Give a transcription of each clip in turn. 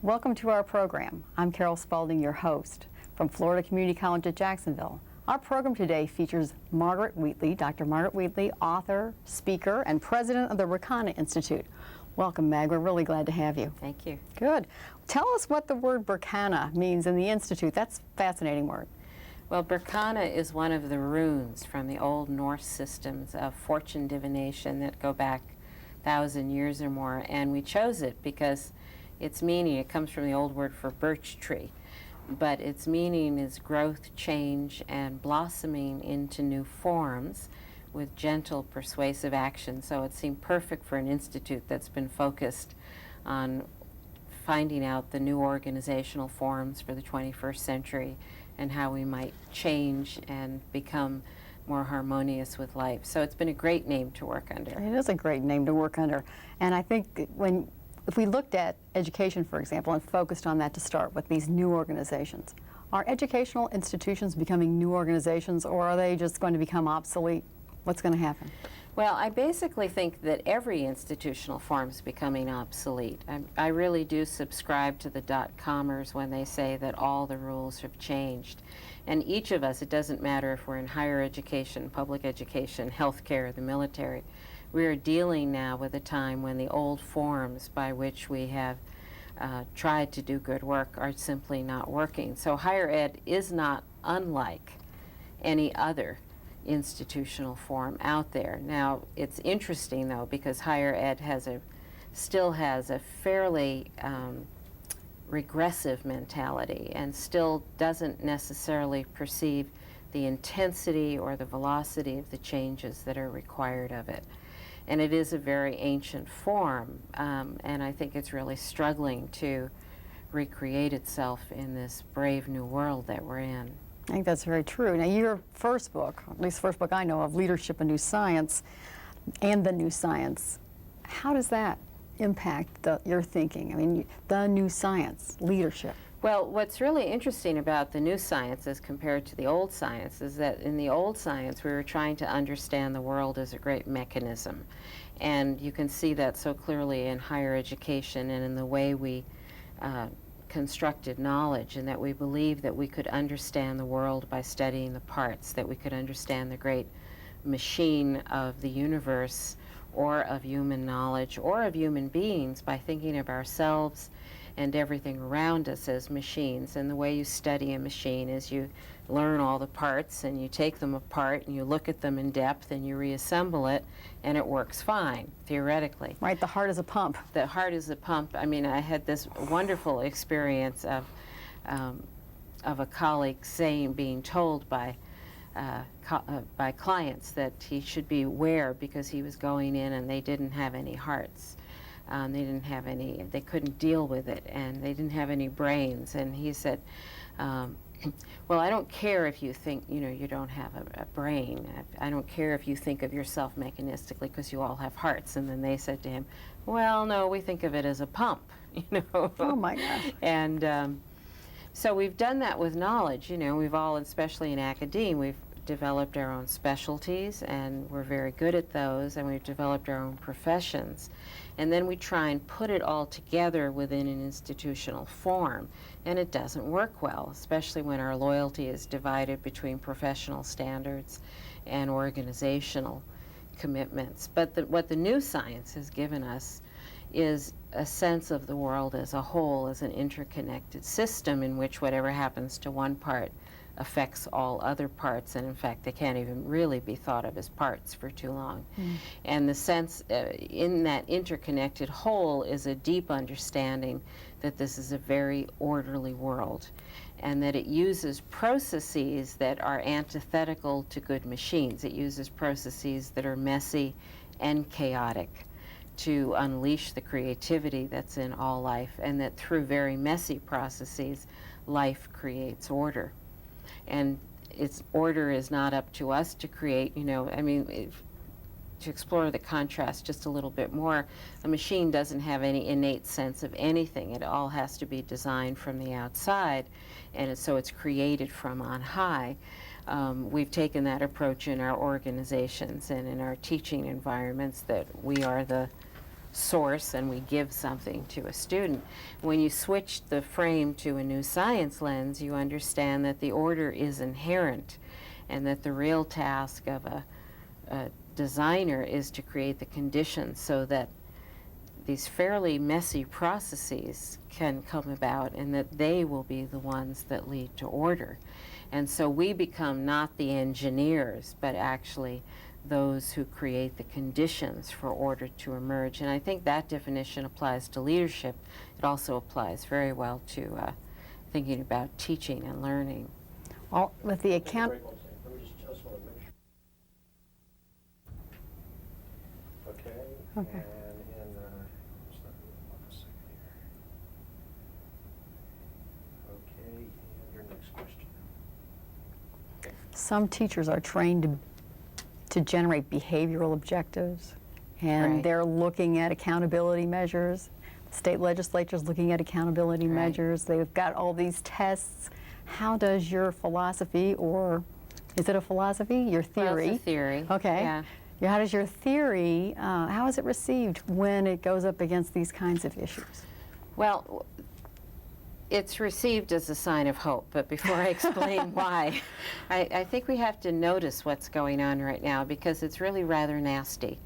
Welcome to our program. I'm Carol Spalding, your host from Florida Community College at Jacksonville. Our program today features Margaret Wheatley, Dr. Margaret Wheatley, author, speaker, and president of the Berkana Institute. Welcome, Mag. We're really glad to have you. Thank you. Good. Tell us what the word Berkana means in the Institute. That's a fascinating word. Well, Berkana is one of the runes from the old Norse systems of fortune divination that go back 1,000 years or more, and we chose it because its meaning, it comes from the old word for birch tree, but its meaning is growth, change, and blossoming into new forms with gentle, persuasive action. So it seemed perfect for an institute that's been focused on finding out the new organizational forms for the 21st century and how we might change and become more harmonious with life. So it's been a great name to work under. It is a great name to work under. And I think if we looked at education, for example, and focused on that to start with these new organizations, are educational institutions becoming new organizations, or are they just going to become obsolete? What's going to happen? Well, I basically think that every institutional form is becoming obsolete. I really do subscribe to the dot-commers when they say that all the rules have changed. And each of us, it doesn't matter if we're in higher education, public education, healthcare, the military, we are dealing now with a time when the old forms by which we have tried to do good work are simply not working. So higher ed is not unlike any other institutional form out there. Now, it's interesting though, because higher ed still has a fairly regressive mentality and still doesn't necessarily perceive the intensity or the velocity of the changes that are required of it. And it is a very ancient form, and I think it's really struggling to recreate itself in this brave new world that we're in. I think that's very true. Now, your first book, at least the first book I know of, Leadership and New Science, and the New Science, how does that impact your thinking? I mean, the new science, leadership. Well, what's really interesting about the new science as compared to the old science is that in the old science we were trying to understand the world as a great mechanism. And you can see that so clearly in higher education and in the way we constructed knowledge, and that we believed that we could understand the world by studying the parts, that we could understand the great machine of the universe or of human knowledge or of human beings by thinking of ourselves and everything around us as machines. And the way you study a machine is you learn all the parts and you take them apart and you look at them in depth and you reassemble it, and it works fine, theoretically. Right, the heart is a pump. The heart is a pump. I mean, I had this wonderful experience of a colleague being told by clients that he should beware because he was going in and they didn't have any hearts. They couldn't deal with it, and they didn't have any brains. And he said, well, I don't care if you think, you don't have a brain. I don't care if you think of yourself mechanistically because you all have hearts. And then they said to him, well, no, we think of it as a pump, Oh my gosh. And so we've done that with knowledge. We've all, especially in academia, we've developed our own specialties, and we're very good at those, and we've developed our own professions. And then we try and put it all together within an institutional form, and it doesn't work well, especially when our loyalty is divided between professional standards and organizational commitments. But what the new science has given us is a sense of the world as a whole, as an interconnected system in which whatever happens to one part affects all other parts, and in fact they can't even really be thought of as parts for too long. And the sense in that interconnected whole is a deep understanding that this is a very orderly world, and that it uses processes that are antithetical to good machines. It uses processes that are messy and chaotic to unleash the creativity that's in all life, and that through very messy processes life creates order. And its order is not up to us to create, to explore the contrast just a little bit more, a machine doesn't have any innate sense of anything. It all has to be designed from the outside, and so it's created from on high. We've taken that approach in our organizations and in our teaching environments, that we are the source and we give something to a student. When you switch the frame to a new science lens, you understand that the order is inherent and that the real task of a designer is to create the conditions so that these fairly messy processes can come about and that they will be the ones that lead to order. And so we become not the engineers, but actually those who create the conditions for order to emerge. And I think that definition applies to leadership. It also applies very well to thinking about teaching and learning. Well, with the account. Let me just want to make sure. Okay. Okay. And just let me hold on a second here. Okay, and your next question. Some teachers are trained to generate behavioral objectives, and Right. they're looking at accountability measures. State legislature's looking at accountability Right. measures. They've got all these tests. How does your philosophy, or is it a philosophy? Your theory? Well, it's a theory. Okay. Yeah. How does your theory, how is it received when it goes up against these kinds of issues? Well, it's received as a sign of hope, but before I explain why, I think we have to notice what's going on right now because it's really rather nasty.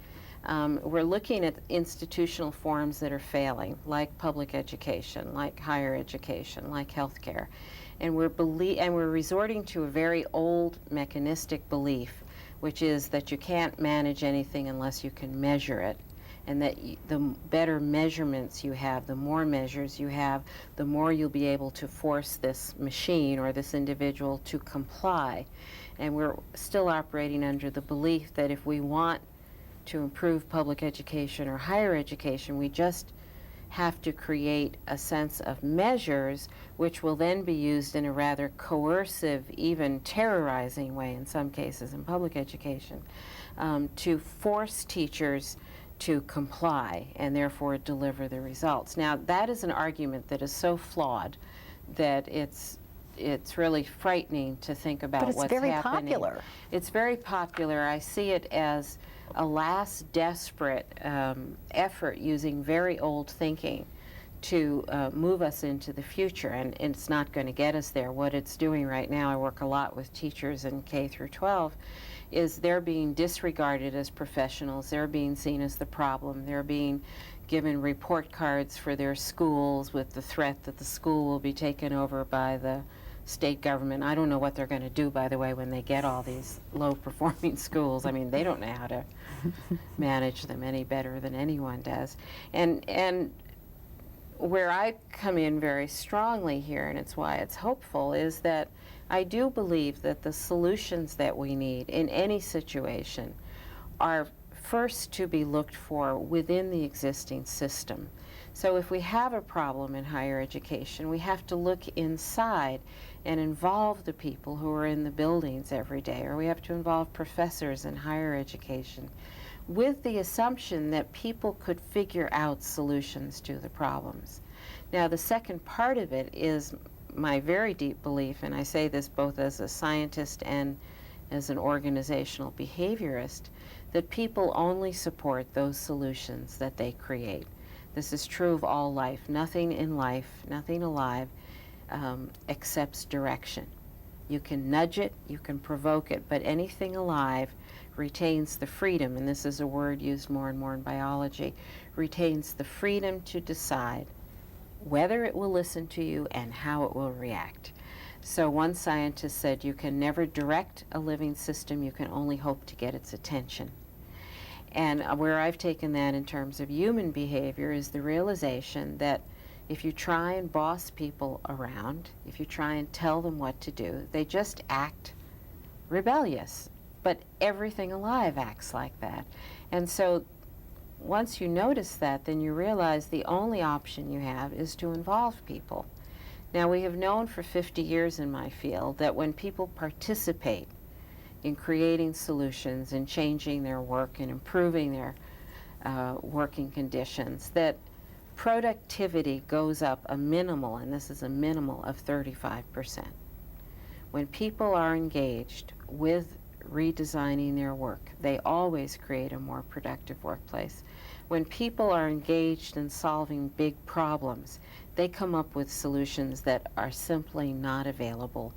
We're looking at institutional forms that are failing, like public education, like higher education, like healthcare, and we're resorting to a very old mechanistic belief, which is that you can't manage anything unless you can measure it. And that the better measurements you have, the more measures you have, the more you'll be able to force this machine or this individual to comply. And we're still operating under the belief that if we want to improve public education or higher education, we just have to create a sense of measures which will then be used in a rather coercive, even terrorizing way in some cases in public education, to force teachers to comply and therefore deliver the results. Now, that is an argument that is so flawed that it's really frightening to think about what's happening. But it's very popular. It's very popular. I see it as a last desperate effort using very old thinking to move us into the future, and it's not going to get us there. What it's doing right now, I work a lot with teachers in K through 12, is they're being disregarded as professionals. They're being seen as the problem. They're being given report cards for their schools with the threat that the school will be taken over by the state government. I don't know what they're going to do, by the way, when they get all these low-performing schools. I mean, they don't know how to manage them any better than anyone does. And where I come in very strongly here, and it's why it's hopeful, is that I do believe that the solutions that we need in any situation are first to be looked for within the existing system. So if we have a problem in higher education, we have to look inside and involve the people who are in the buildings every day, or we have to involve professors in higher education, with the assumption that people could figure out solutions to the problems. Now, the second part of it is my very deep belief, and I say this both as a scientist and as an organizational behaviorist, that people only support those solutions that they create. This is true of all life. Nothing in life, nothing alive, accepts direction. You can nudge it, you can provoke it, but anything alive retains the freedom, and this is a word used more and more in biology, retains the freedom to decide whether it will listen to you and how it will react. So one scientist said you can never direct a living system, you can only hope to get its attention. And where I've taken that in terms of human behavior is the realization that if you try and boss people around, if you try and tell them what to do, they just act rebellious. But everything alive acts like that. And so once you notice that, then you realize the only option you have is to involve people. Now, we have known for 50 years in my field that when people participate in creating solutions and changing their work and improving their working conditions, that productivity goes up a minimal, and this is a minimal, of 35%. When people are engaged with redesigning their work. They always create a more productive workplace. When people are engaged in solving big problems, they come up with solutions that are simply not available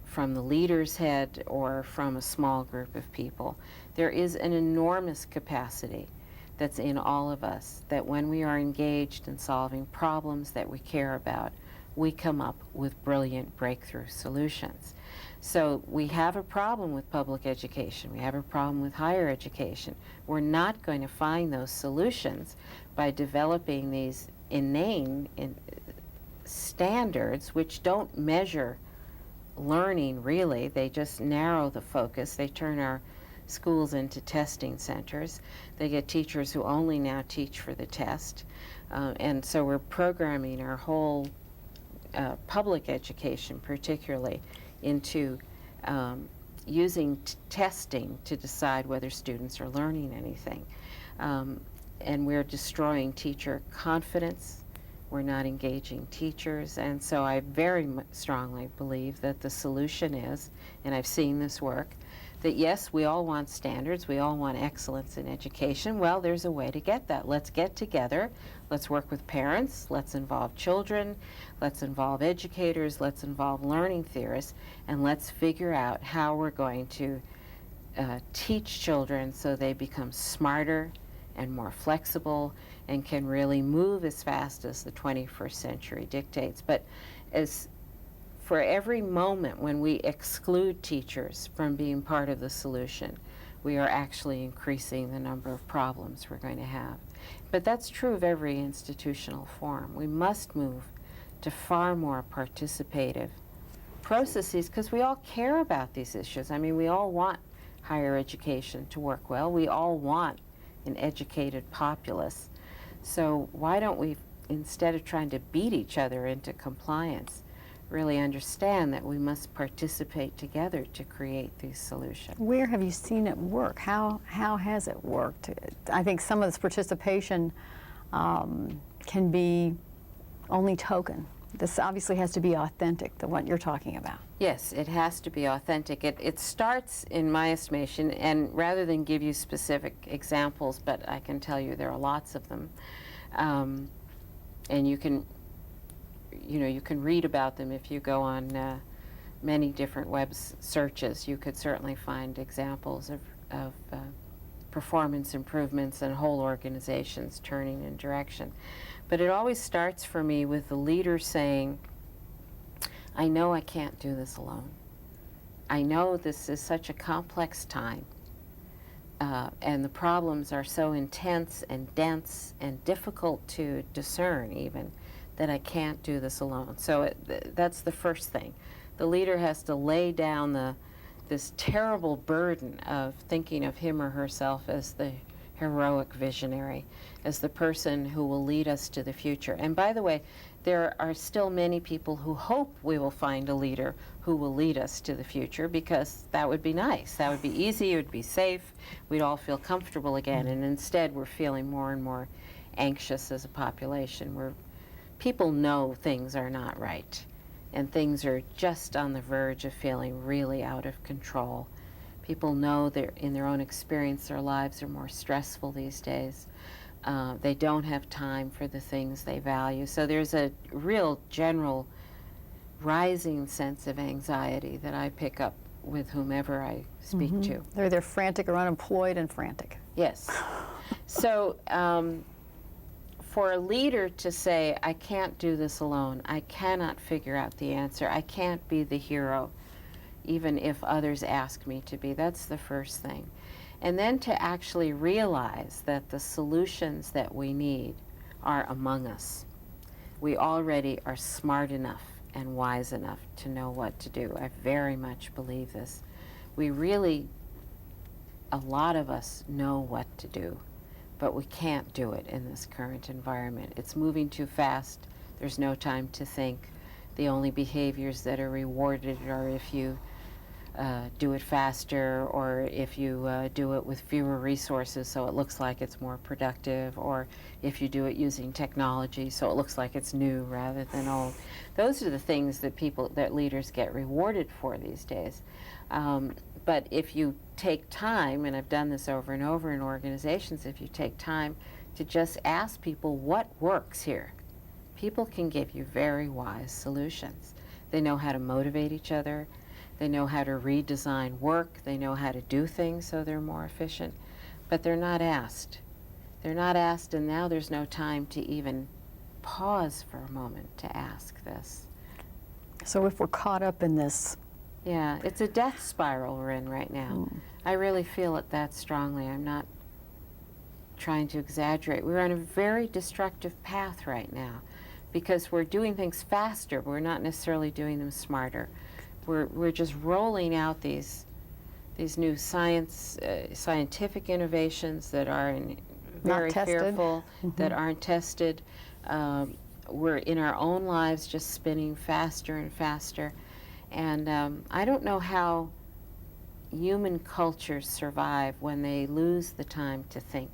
from the leader's head or from a small group of people. There is an enormous capacity that's in all of us, that when we are engaged in solving problems that we care about, we come up with brilliant breakthrough solutions. So we have a problem with public education. We have a problem with higher education. We're not going to find those solutions by developing these inane standards which don't measure learning really. They just narrow the focus. They turn our schools into testing centers. They get teachers who only now teach for the test. And so we're programming our whole public education particularly into using testing to decide whether students are learning anything. And we're destroying teacher confidence. We're not engaging teachers. And so I very strongly believe that the solution is, and I've seen this work, that yes, we all want standards, we all want excellence in education. Well, there's a way to get that. Let's get together, let's work with parents, let's involve children, let's involve educators, let's involve learning theorists, and let's figure out how we're going to teach children so they become smarter and more flexible and can really move as fast as the 21st century dictates. But as for every moment when we exclude teachers from being part of the solution, we are actually increasing the number of problems we're going to have. But that's true of every institutional form. We must move to far more participative processes because we all care about these issues. I mean, we all want higher education to work well. We all want an educated populace. So why don't we, instead of trying to beat each other into compliance, really understand that we must participate together to create these solutions? Where have you seen it work? How has it worked? I think some of this participation can be only token. This obviously has to be authentic, the one you're talking about. Yes, it has to be authentic. It starts, in my estimation, and rather than give you specific examples, but I can tell you there are lots of them, and you can read about them if you go on many different web searches. You could certainly find examples of performance improvements and whole organizations turning in direction. But it always starts for me with the leader saying, I know I can't do this alone. I know this is such a complex time, and the problems are so intense and dense and difficult to discern even, that I can't do this alone. So that's the first thing. The leader has to lay down this terrible burden of thinking of him or herself as the heroic visionary, as the person who will lead us to the future. And by the way, there are still many people who hope we will find a leader who will lead us to the future, because that would be nice. That would be easy, it would be safe, we'd all feel comfortable again. And instead we're feeling more and more anxious as a population. People know things are not right, and things are just on the verge of feeling really out of control. People know that in their own experience their lives are more stressful these days. They don't have time for the things they value. So there's a real general rising sense of anxiety that I pick up with whomever I speak to. They're either frantic or unemployed and frantic. Yes. So for a leader to say, I can't do this alone, I cannot figure out the answer, I can't be the hero, even if others ask me to be, that's the first thing. And then to actually realize that the solutions that we need are among us. We already are smart enough and wise enough to know what to do. I very much believe this. We really, a lot of us know what to do, but we can't do it in this current environment. It's moving too fast. There's no time to think. The only behaviors that are rewarded are if you do it faster, or if you do it with fewer resources so it looks like it's more productive, or if you do it using technology so it looks like it's new rather than old. Those are the things that leaders get rewarded for these days. But if you take time, and I've done this over and over in organizations, if you take time to just ask people what works here, people can give you very wise solutions. They know how to motivate each other. They know how to redesign work. They know how to do things so they're more efficient. But they're not asked. They're not asked, and now there's no time to even pause for a moment to ask this. So if we're caught up in this. Yeah, it's a death spiral we're in right now. I really feel it that strongly. I'm not trying to exaggerate. We're on a very destructive path right now because we're doing things faster. We're not necessarily doing them smarter. We're just rolling out these new scientific innovations that are very fearful, that aren't tested. We're in our own lives just spinning faster and faster. And I don't know how human cultures survive when they lose the time to think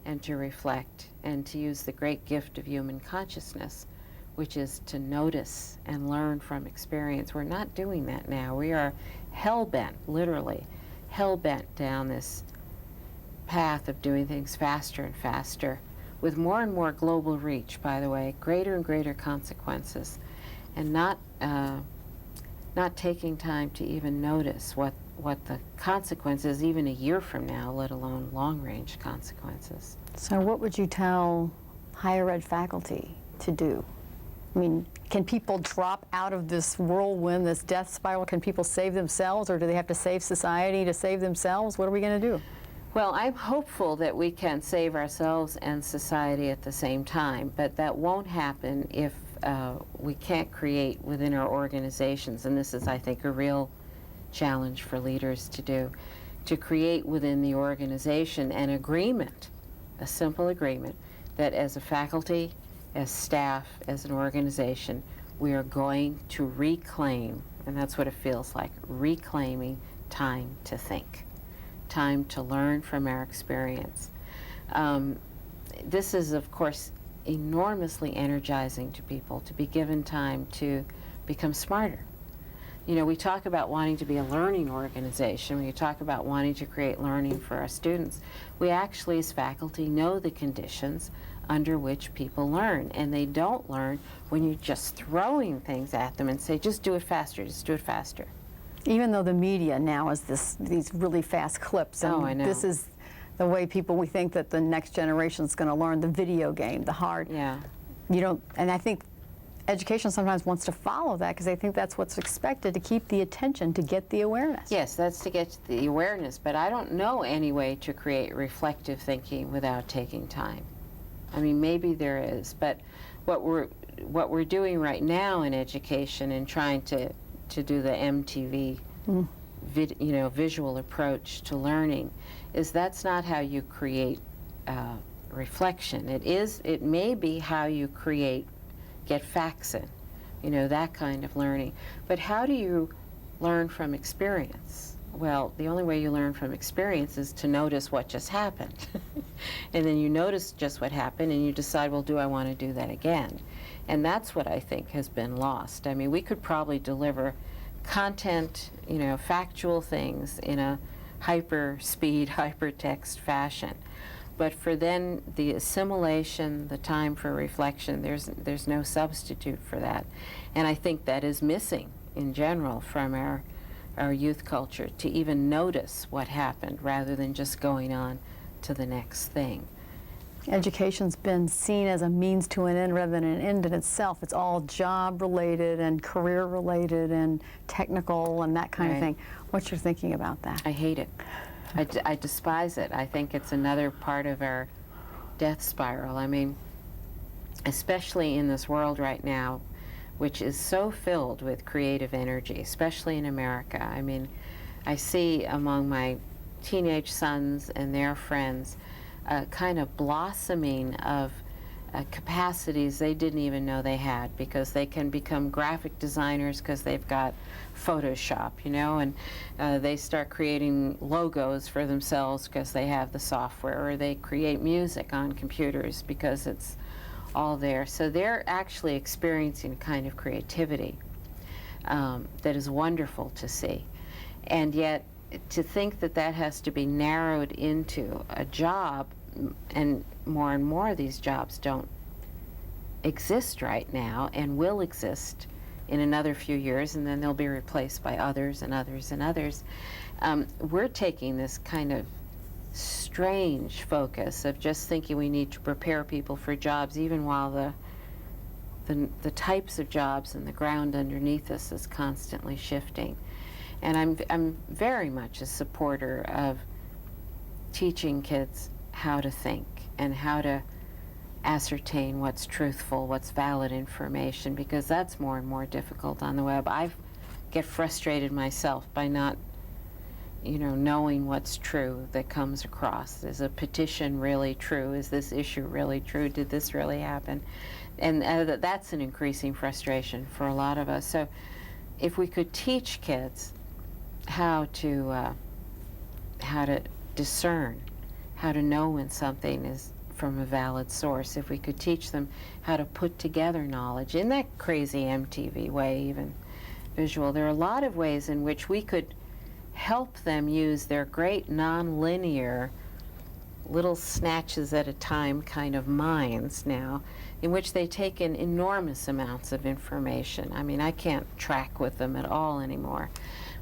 and to reflect and to use the great gift of human consciousness, which is to notice and learn from experience. We're not doing that now. We are hell-bent, literally, hell-bent down this path of doing things faster and faster, with more and more global reach, by the way, greater and greater consequences, and not taking time to even notice what the consequences, even a year from now, let alone long-range consequences. So what would you tell higher ed faculty to do? I mean, can people drop out of this whirlwind, this death spiral? Can people save themselves, or do they have to save society to save themselves? What are we going to do? Well, I'm hopeful that we can save ourselves and society at the same time, but that won't happen if we can't create within our organizations, and this is, I think, a real challenge for leaders to do, to create within the organization an agreement, a simple agreement, that as a faculty, as staff, as an organization, we are going to reclaim, and that's what it feels like, reclaiming time to think, time to learn from our experience. This is, of course, enormously energizing to people, to be given time to become smarter. You know, we talk about wanting to be a learning organization, we talk about wanting to create learning for our students. We actually, as faculty, know the conditions under which people learn, and they don't learn when you're just throwing things at them and say, just do it faster, just do it faster. Even though the media now is these really fast clips, and I know. This is the way we think that the next generation is going to learn the video game, the hard. Yeah. You don't, and I think education sometimes wants to follow that because they think that's what's expected to keep the attention, to get the awareness. Yes, that's to get the awareness, but I don't know any way to create reflective thinking without taking time. I mean, maybe there is, but what we're doing right now in education and trying to do the MTV visual approach to learning is that's not how you create reflection. It may be how you get facts in, that kind of learning. But how do you learn from experience? Well, the only way you learn from experience is to notice what just happened. And then you notice just what happened and you decide, well, do I want to do that again? And that's what I think has been lost. I mean, we could probably deliver content, factual things in a hyper-speed, hypertext fashion. But for then the assimilation, the time for reflection, there's no substitute for that. And I think that is missing in general from our youth culture, to even notice what happened rather than just going on to the next thing. Education's been seen as a means to an end rather than an end in itself. It's all job-related and career-related and technical and that kind of thing. What's your thinking about that? I hate it. I despise it. I think it's another part of our death spiral. I mean, especially in this world right now, which is so filled with creative energy, especially in America. I mean, I see among my teenage sons and their friends a kind of blossoming of capacities they didn't even know they had, because they can become graphic designers because they've got Photoshop, you know, and they start creating logos for themselves because they have the software, or they create music on computers because it's all there. So they're actually experiencing a kind of creativity that is wonderful to see. And yet, to think that that has to be narrowed into a job, and more of these jobs don't exist right now and will exist in another few years, and then they'll be replaced by others and others and others. We're taking this kind of strange focus of just thinking we need to prepare people for jobs, even while the types of jobs and the ground underneath us is constantly shifting. And I'm very much a supporter of teaching kids how to think and how to ascertain what's truthful, what's valid information, because that's more and more difficult on the web. I get frustrated myself by not, you know, knowing what's true that comes across. Is a petition really true? Is this issue really true? Did this really happen? And that's an increasing frustration for a lot of us. So if we could teach kids how to discern, how to know when something is from a valid source, if we could teach them how to put together knowledge in that crazy MTV way, even visual. There are a lot of ways in which we could help them use their great non-linear, little snatches at a time kind of minds now, in which they take in enormous amounts of information. I mean, I can't track with them at all anymore.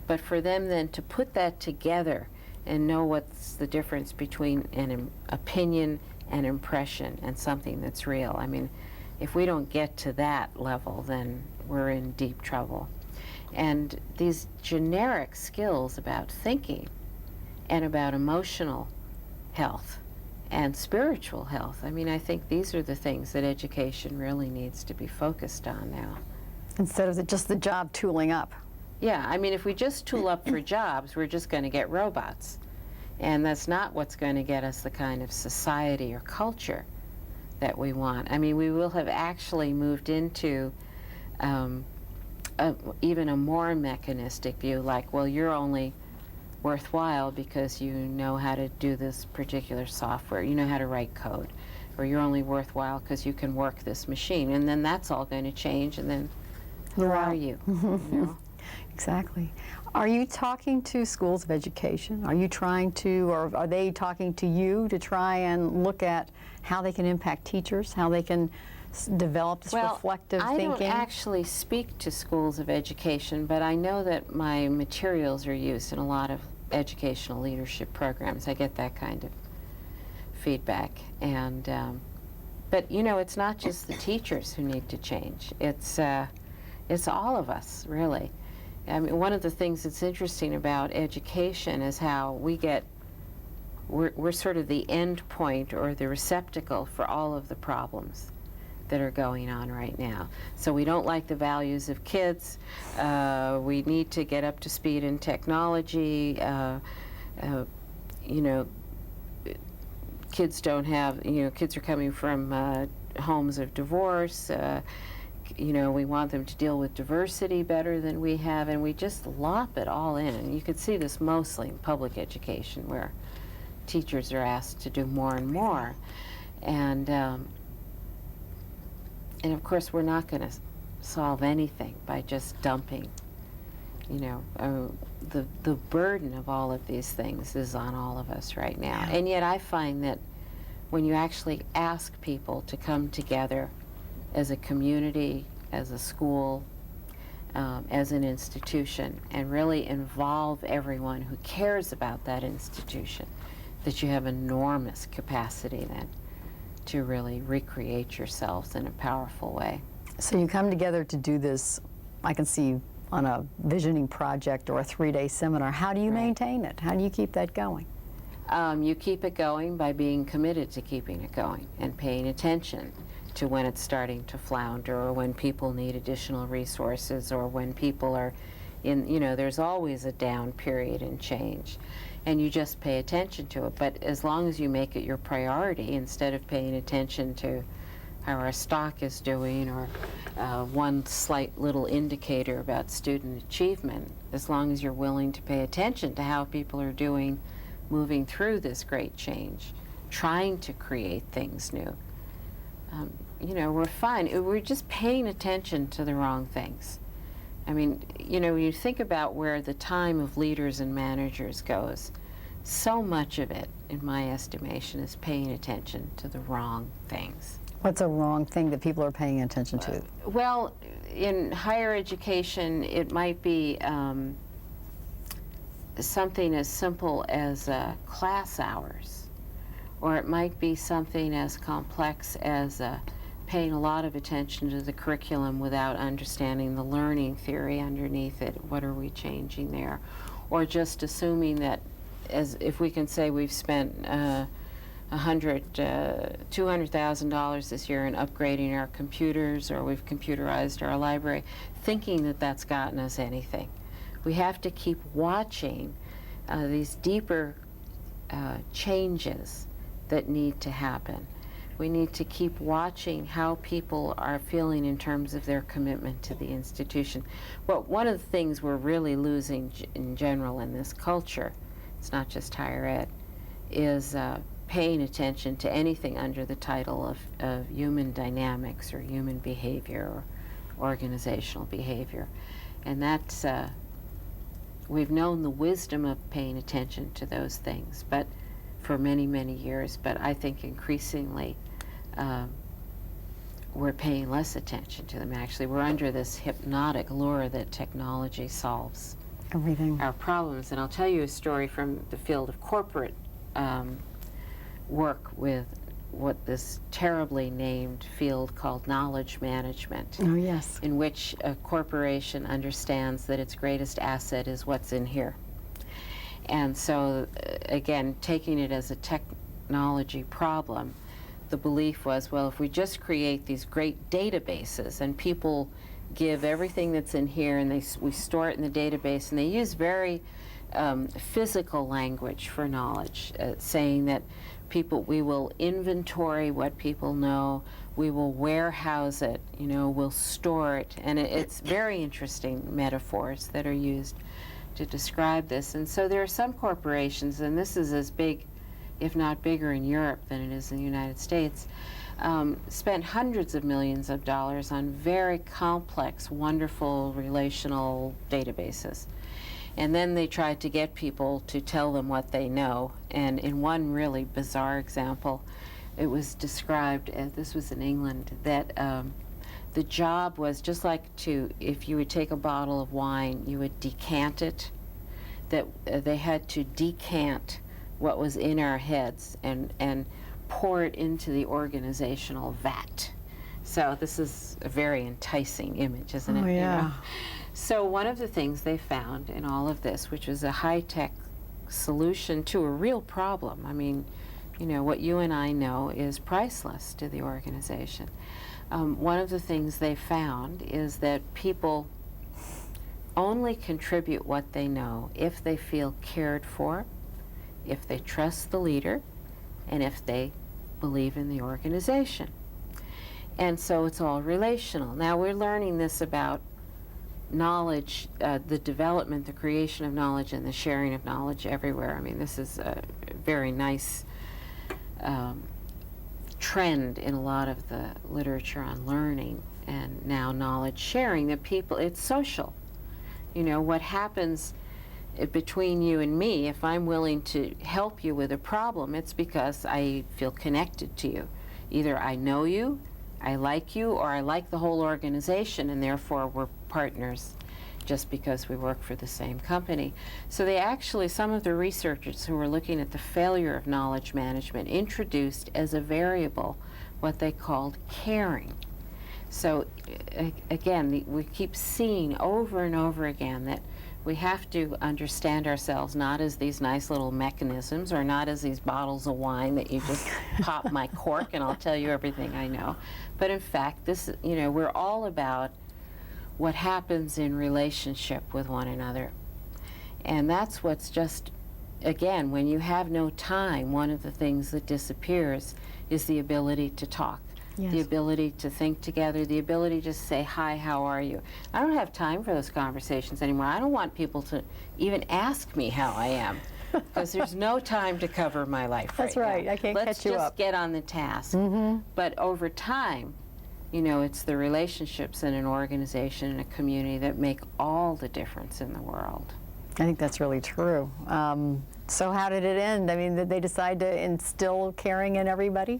But for them then to put that together and know what's the difference between an opinion and impression and something that's real. I mean, if we don't get to that level, then we're in deep trouble. And these generic skills about thinking and about emotional health and spiritual health, I mean, I think these are the things that education really needs to be focused on now. Instead of just the job tooling up. Yeah, I mean, if we just tool up for jobs, we're just going to get robots. And that's not what's going to get us the kind of society or culture that we want. I mean, we will have actually moved into even a more mechanistic view, like, well, you're only worthwhile because you know how to do this particular software, you know how to write code, or you're only worthwhile because you can work this machine. And then that's all going to change, and then who are you? You know? Exactly. Are you talking to schools of education? Are you trying to, or are they talking to you to try and look at how they can impact teachers, how they can develop this reflective thinking? I don't actually speak to schools of education, but I know that my materials are used in a lot of educational leadership programs. I get that kind of feedback. And, but you know, it's not just the teachers who need to change. It's all of us, really. I mean, one of the things that's interesting about education is how we're sort of the end point or the receptacle for all of the problems that are going on right now. So we don't like the values of kids. We need to get up to speed in technology. You know, kids don't have, you know, kids are coming from homes of divorce. You know, we want them to deal with diversity better than we have, and we just lop it all in. And you could see this mostly in public education, where teachers are asked to do more and more. And of course, we're not going to solve anything by just dumping, you know, the burden of all of these things is on all of us right now. And yet I find that when you actually ask people to come together as a community, as a school, as an institution, and really involve everyone who cares about that institution, that you have enormous capacity then to really recreate yourselves in a powerful way. So you come together to do this, I can see, on a visioning project or a 3-day seminar. How do you maintain it? How do you keep that going? You keep it going by being committed to keeping it going and paying attention to when it's starting to flounder, or when people need additional resources, or when people are in, you know, there's always a down period in change. And you just pay attention to it. But as long as you make it your priority, instead of paying attention to how our stock is doing, or one slight little indicator about student achievement, as long as you're willing to pay attention to how people are doing moving through this great change, trying to create things new. You know, we're fine. We're just paying attention to the wrong things. I mean, you know, you think about where the time of leaders and managers goes, so much of it, in my estimation, is paying attention to the wrong things. What's a wrong thing that people are paying attention to? Well, in higher education, it might be something as simple as class hours, or it might be something as complex as paying a lot of attention to the curriculum without understanding the learning theory underneath it. What are we changing there? Or just assuming that, as if we can say we've spent $200,000 this year in upgrading our computers, or we've computerized our library, thinking that that's gotten us anything. We have to keep watching these deeper changes that need to happen. We need to keep watching how people are feeling in terms of their commitment to the institution. Well, one of the things we're really losing in general in this culture, it's not just higher ed, is paying attention to anything under the title of human dynamics or human behavior or organizational behavior. And that's, we've known the wisdom of paying attention to those things, but for many, many years, but I think increasingly we're paying less attention to them. Actually, we're under this hypnotic lure that technology solves Everything. our problems. And I'll tell you a story from the field of corporate work with what this terribly named field called knowledge management, Oh, yes. in which a corporation understands that its greatest asset is what's in here. And so, again, taking it as a technology problem, the belief was, well, if we just create these great databases and people give everything that's in here and we store it in the database, and they use very physical language for knowledge, saying that we will inventory what people know, we will warehouse it, you know, we'll store it, and it's very interesting metaphors that are used to describe this. And so there are some corporations, and this is as big, if not bigger in Europe than it is in the United States, spent hundreds of millions of dollars on very complex, wonderful relational databases. And then they tried to get people to tell them what they know. And in one really bizarre example, it was described, and this was in England, that the job was just like if you would take a bottle of wine, you would decant it, that they had to decant what was in our heads and pour it into the organizational vat. So this is a very enticing image, isn't it? Oh, yeah. You know? So one of the things they found in all of this, which was a high-tech solution to a real problem, I mean, you know, what you and I know is priceless to the organization. One of the things they found is that people only contribute what they know if they feel cared for, if they trust the leader, and if they believe in the organization. And so it's all relational. Now we're learning this about knowledge, the development, the creation of knowledge, and the sharing of knowledge everywhere. I mean, this is a very nice trend in a lot of the literature on learning and now knowledge sharing, that people, it's social. You know, what happens between you and me, if I'm willing to help you with a problem, it's because I feel connected to you. Either I know you, I like you, or I like the whole organization, and therefore we're partners just because we work for the same company. So they actually, some of the researchers who were looking at the failure of knowledge management introduced as a variable what they called caring. So again, we keep seeing over and over again that we have to understand ourselves not as these nice little mechanisms, or not as these bottles of wine that you just pop my cork and I'll tell you everything I know. But in fact, this, you know, we're all about what happens in relationship with one another. And that's what's just, again, when you have no time, one of the things that disappears is the ability to talk. Yes. the ability to think together, the ability to say, hi, how are you? I don't have time for those conversations anymore. I don't want people to even ask me how I am, because there's no time to cover my life That's right right. now. I can't Let's catch you just up. get on the task. But over time, you know, it's the relationships in an organization and a community that make all the difference in the world. I think that's really true. So how did it end? I mean, did they decide to instill caring in everybody?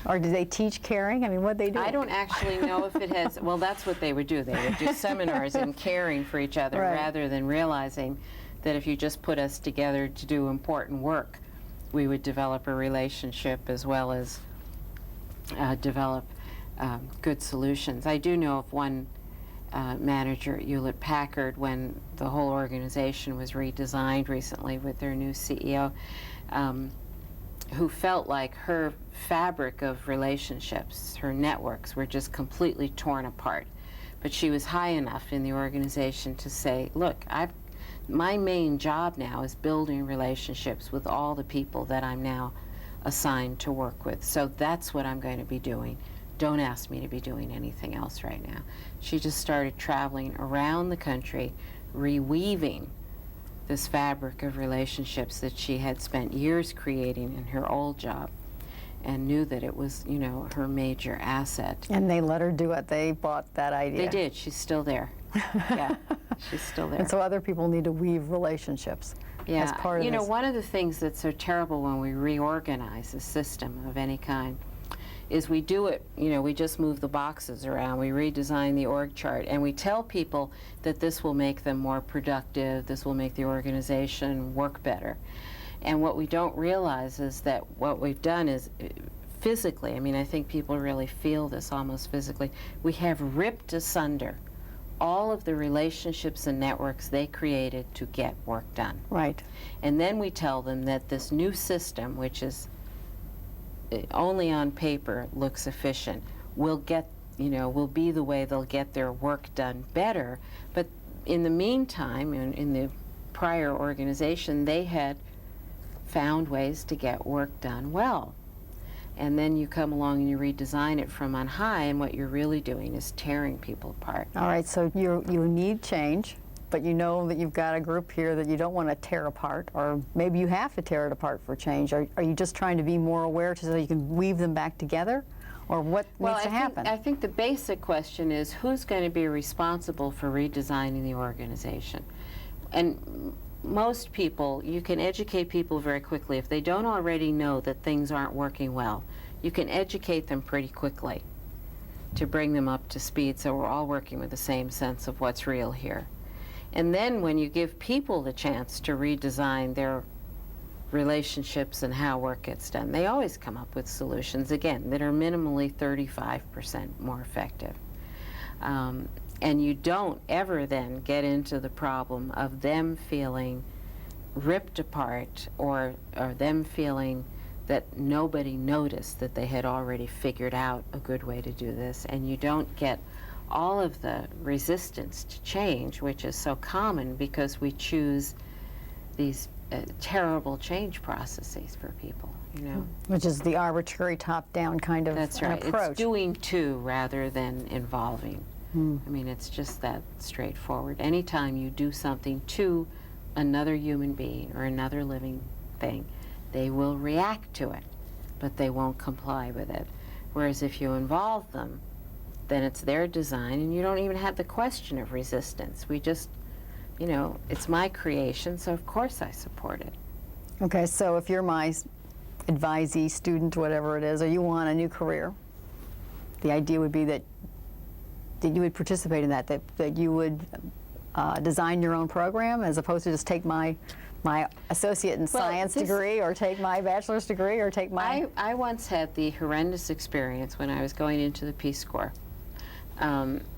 Or did they teach caring? I mean, what'd they do? I don't actually know if it has, well, that's what they would do. They would do seminars in caring for each other Right. rather than realizing that if you just put us together to do important work, we would develop a relationship as well as develop good solutions. I do know of one manager at Hewlett-Packard, when the whole organization was redesigned recently with their new CEO, who felt like her fabric of relationships, her networks, were just completely torn apart. But she was high enough in the organization to say, look, my main job now is building relationships with all the people that I'm now assigned to work with. So that's what I'm going to be doing. Don't ask me to be doing anything else right now. She just started traveling around the country, reweaving this fabric of relationships that she had spent years creating in her old job, and knew that it was, you know, her major asset. And they let her do it. They bought that idea. They did. She's still there. Yeah, she's still there. And so other people need to weave relationships as part of you know, this. one of the things that's so terrible when we reorganize a system of any kind is we do it, you know, we just move the boxes around, we redesign the org chart, and we tell people that this will make them more productive, this will make the organization work better. And what we don't realize is that what we've done is physically, I mean, I think people really feel this almost physically, we have ripped asunder all of the relationships and networks they created to get work done. Right. And then we tell them that this new system, which is only on paper looks efficient, will get, you know, will be the way they'll get their work done better. But in the meantime, in the prior organization, they had found ways to get work done well. And then you come along and you redesign it from on high, and what you're really doing is tearing people apart. All right, so you need change, but you know that you've got a group here that you don't want to tear apart, or maybe you have to tear it apart for change. Are you just trying to be more aware so you can weave them back together? Or what needs to happen? I think the basic question is, who's going to be responsible for redesigning the organization? And most people, you can educate people very quickly. If they don't already know that things aren't working well, you can educate them pretty quickly to bring them up to speed so we're all working with the same sense of what's real here. And then when you give people the chance to redesign their relationships and how work gets done, they always come up with solutions, again, that are minimally 35% more effective. And you don't ever then get into the problem of them feeling ripped apart, or them feeling that nobody noticed that they had already figured out a good way to do this, and you don't get all of the resistance to change, which is so common because we choose these terrible change processes for people, you know. Which is the arbitrary top-down kind of That's right. approach. It's doing to rather than involving. I mean, it's just that straightforward. Anytime you do something to another human being or another living thing, they will react to it, but they won't comply with it. Whereas if you involve them, then it's their design, and you don't even have the question of resistance. We just, you know, it's my creation, so of course I support it. Okay, so if you're my advisee, student, whatever it is, or you want a new career, the idea would be that you would participate in that you would design your own program as opposed to just take my associate in science degree, or take my bachelor's degree, or take my... I once had the horrendous experience when I was going into the Peace Corps.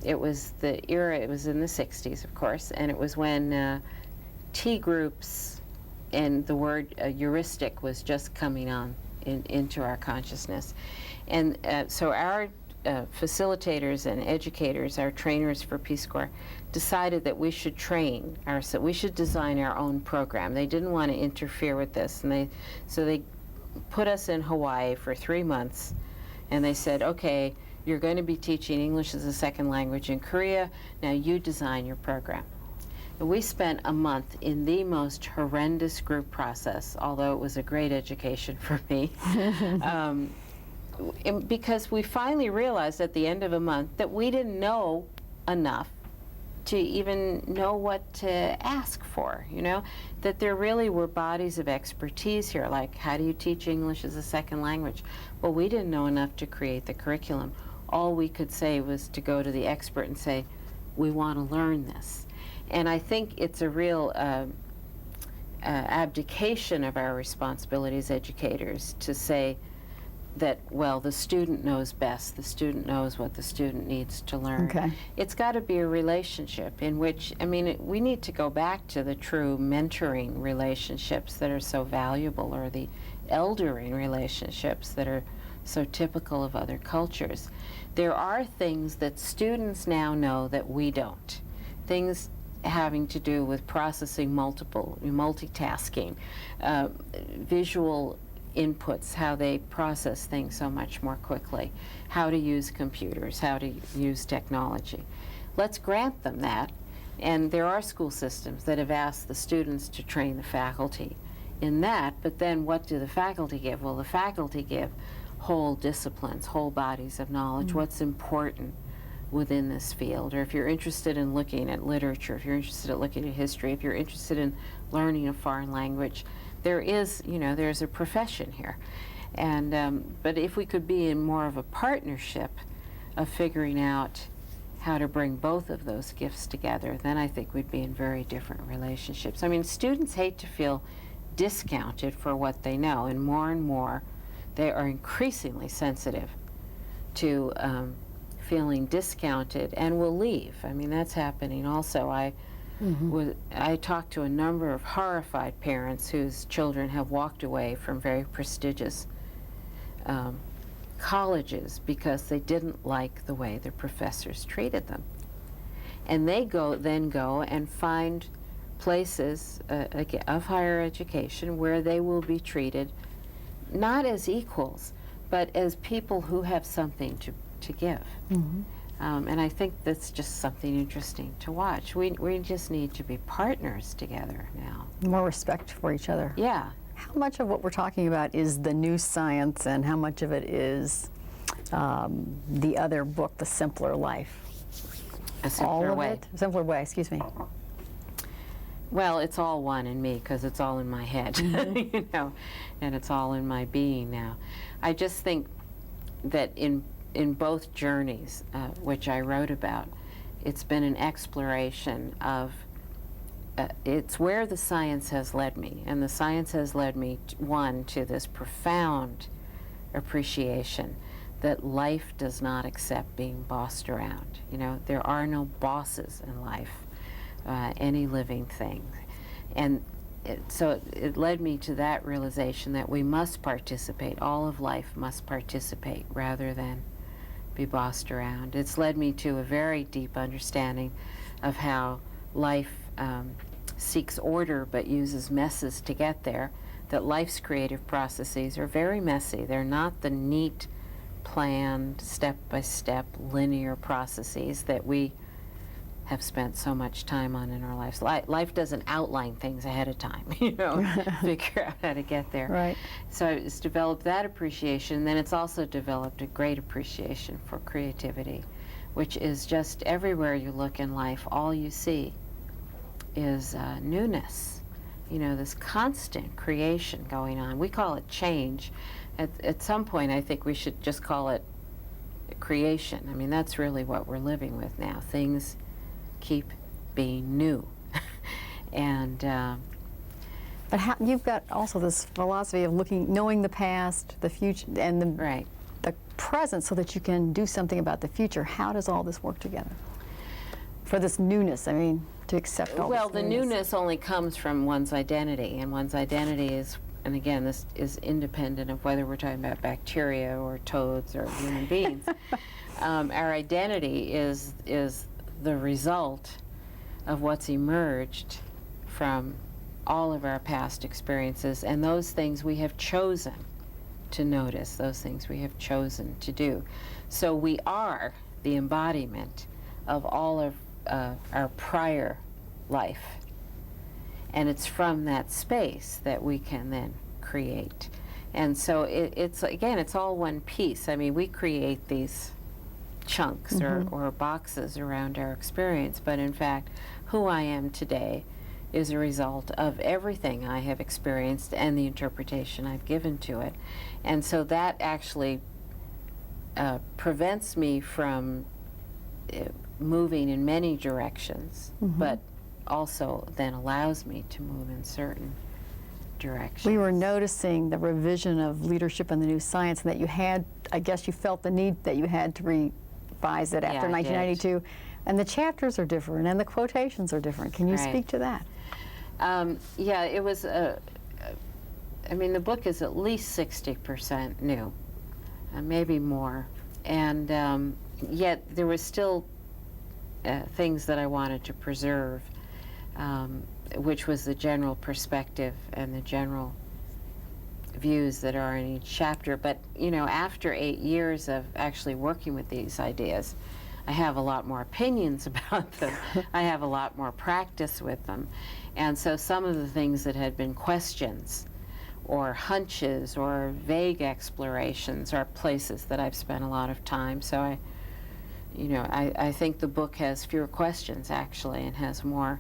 It was the era, it was in the 60s, of course, and it was when T groups and the word heuristic was just coming on into our consciousness. And so our facilitators and educators, our trainers for Peace Corps, decided that we should train ourselves, we should design our own program. They didn't want to interfere with this, and so they put us in Hawaii for 3 months And they said, okay, you're going to be teaching English as a second language in Korea. Now you design your program. And we spent a month in the most horrendous group process, although it was a great education for me. Because we finally realized at the end of a month that we didn't know enough to even know what to ask for, you know, that there really were bodies of expertise here, like how do you teach English as a second language? Well, we didn't know enough to create the curriculum. All we could say was to go to the expert and say, we want to learn this. And I think it's a real abdication of our responsibility as educators to say that, well, the student knows best. The student knows what the student needs to learn. Okay. It's got to be a relationship in which, I mean, we need to go back to the true mentoring relationships that are so valuable, or the eldering relationships that are so typical of other cultures. There are things that students now know that we don't. Things having to do with processing multitasking, visual inputs, how they process things so much more quickly, how to use computers, how to use technology. Let's grant them that. And there are school systems that have asked the students to train the faculty in that, but then what do the faculty give? Well, the faculty give whole disciplines, whole bodies of knowledge, what's important within this field. Or if you're interested in looking at literature, if you're interested in looking at history, if you're interested in learning a foreign language, there is, you know, there's a profession here. And, but if we could be in more of a partnership of figuring out how to bring both of those gifts together, then I think we'd be in very different relationships. I mean, students hate to feel discounted for what they know, and more they are increasingly sensitive to feeling discounted and will leave. I mean, that's happening also. I talked to a number of horrified parents whose children have walked away from very prestigious colleges because they didn't like the way their professors treated them. And they then go and find places of higher education where they will be treated not as equals, but as people who have something to give. And I think that's just something interesting to watch. We just need to be partners together now. More respect for each other. Yeah. How much of what we're talking about is the new science, and how much of it is the other book, The Simpler Life? A Simpler All of Way. it? Simpler Way, excuse me. Well, it's all one in me because it's all in my head, you know, and it's all in my being now. I just think that in both journeys, which I wrote about, it's been an exploration of, it's where the science has led me. And the science has led me, to this profound appreciation that life does not accept being bossed around. You know, there are no bosses in life, any living thing. And so it led me to that realization that we must participate. All of life must participate rather than be bossed around. It's led me to a very deep understanding of how life seeks order but uses messes to get there, that life's creative processes are very messy. They're not the neat, planned, step-by-step, linear processes that we have spent so much time on in our lives. Life doesn't outline things ahead of time, you know, figure out how to get there. Right. So it's developed that appreciation, then it's also developed a great appreciation for creativity, which is just everywhere you look in life, all you see is newness. You know, this constant creation going on. We call it change. At some point, I think we should just call it creation. I mean, that's really what we're living with now. Things keep being new. And But you've got also this philosophy of knowing the past, the future, and the present, so that you can do something about the future. How does all this work together? For this newness, I mean, to accept all Well, this the newness only comes from one's identity, and one's identity is, and again, this is independent of whether we're talking about bacteria or toads or human beings. Our identity is the result of what's emerged from all of our past experiences, and those things we have chosen to notice, those things we have chosen to do. So we are the embodiment of all of our prior life. And it's from that space that we can then create. And so it's, again, it's all one piece. I mean, we create these chunks or boxes around our experience, but in fact, who I am today is a result of everything I have experienced and the interpretation I've given to it. And so that actually prevents me from moving in many directions, but also then allows me to move in certain directions. We were noticing the revision of leadership in the new science, and that you had, I guess you felt the need that you had to revise it after Yeah, I did. 1992. And the chapters are different, and the quotations are different. Can you Right. speak to that? Yeah, it was, I mean, the book is at least 60% new, maybe more. And yet there was still things that I wanted to preserve, which was the general perspective and the general views that are in each chapter. But, you know, after 8 years of actually working with these ideas, I have a lot more opinions about them. I have a lot more practice with them. And so some of the things that had been questions or hunches or vague explorations are places that I've spent a lot of time. So I think the book has fewer questions, actually, and has more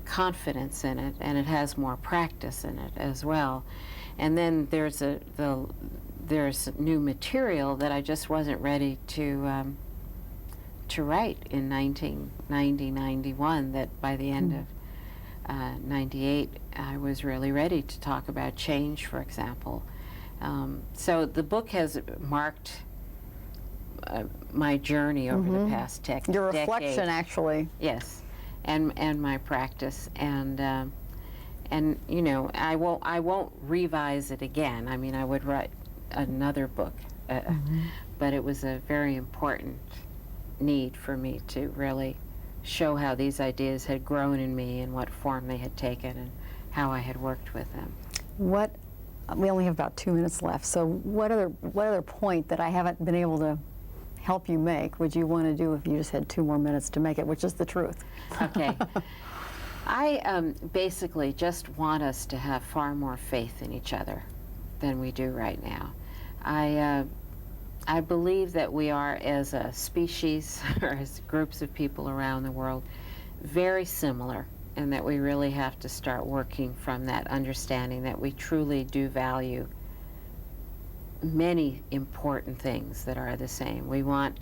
confidence in it, and it has more practice in it as well. And then there's new material that I just wasn't ready to write in 1990-91, that by the end of 98 I was really ready to talk about change, for example. So the book has marked my journey over the past decade. Your reflection, actually. Yes, and my practice, and you know, I won't revise it again. I mean, I would write another book, but it was a very important need for me to really show how these ideas had grown in me and what form they had taken and how I had worked with them. We only have about 2 minutes left, so what other point that I haven't been able to help you make would you want to do if you just had 2 more minutes to make it, which is the truth? Okay. I basically just want us to have far more faith in each other than we do right now. I believe that we are, as a species or as groups of people around the world, very similar, and that we really have to start working from that understanding that we truly do value many important things that are the same. We want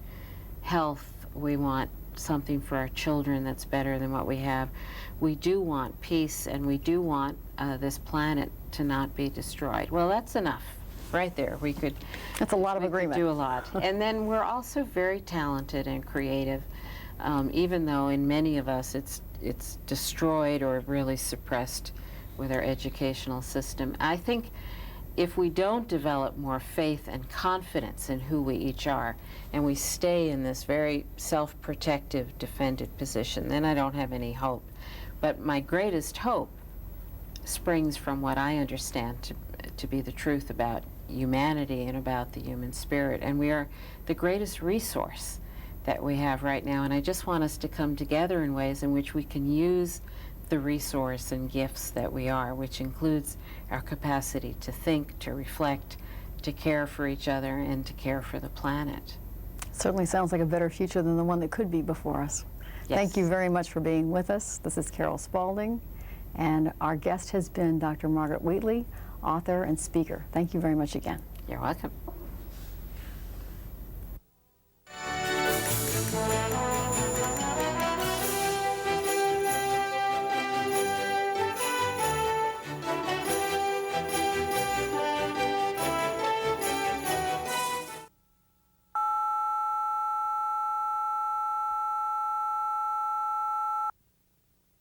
health, we want something for our children that's better than what we have. We do want peace, and we do want this planet to not be destroyed. Well, that's enough right there. We could That's a lot of agreement. do a lot. And then we're also very talented and creative, even though in many of us it's destroyed or really suppressed with our educational system. I think if we don't develop more faith and confidence in who we each are, and we stay in this very self-protective, defended position, then I don't have any hope. But my greatest hope springs from what I understand to be the truth about humanity and about the human spirit. And we are the greatest resource that we have right now. And I just want us to come together in ways in which we can use the resource and gifts that we are, which includes our capacity to think, to reflect, to care for each other, and to care for the planet. Certainly sounds like a better future than the one that could be before us. Yes. Thank you very much for being with us. This is Carol Spalding, and our guest has been Dr. Margaret Wheatley, author and speaker. Thank you very much again. You're welcome.